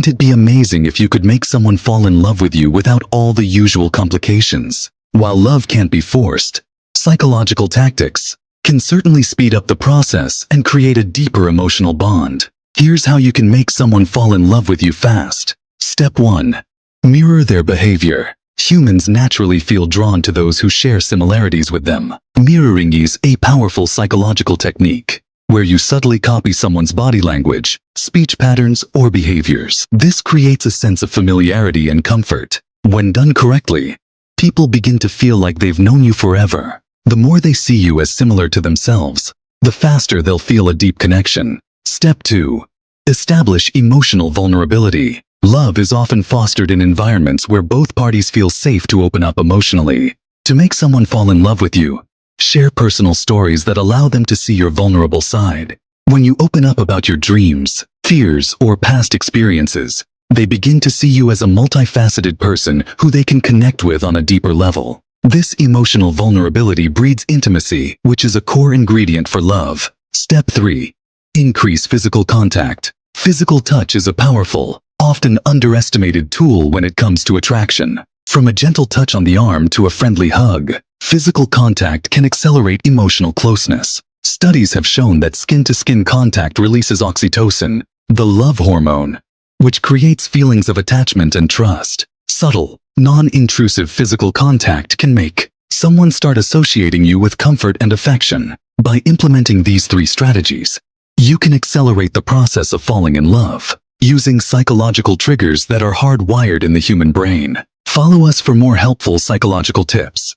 Wouldn't it be amazing if you could make someone fall in love with you without all the usual complications? While love can't be forced, psychological tactics can certainly speed up the process and create a deeper emotional bond. Here's how you can make someone fall in love with you fast. Step 1. Mirror their behavior. Humans naturally feel drawn to those who share similarities with them. Mirroring is a powerful psychological technique where you subtly copy someone's body language, speech patterns, or behaviors. This creates a sense of familiarity and comfort. When done correctly, people begin to feel like they've known you forever. The more they see you as similar to themselves, the faster they'll feel a deep connection. Step 2. Establish emotional vulnerability. Love is often fostered in environments where both parties feel safe to open up emotionally. To make someone fall in love with you, share personal stories that allow them to see your vulnerable side. When you open up about your dreams, fears, or past experiences, they begin to see you as a multifaceted person who they can connect with on a deeper level. This emotional vulnerability breeds intimacy, which is a core ingredient for love. Step 3. Increase physical contact. Physical touch is a powerful, often underestimated tool when it comes to attraction. From a gentle touch on the arm to a friendly hug, physical contact can accelerate emotional closeness. Studies have shown that skin-to-skin contact releases oxytocin, the love hormone, which creates feelings of attachment and trust. Subtle, non-intrusive physical contact can make someone start associating you with comfort and affection. By implementing these 3 strategies, you can accelerate the process of falling in love, using psychological triggers that are hardwired in the human brain. Follow us for more helpful psychological tips.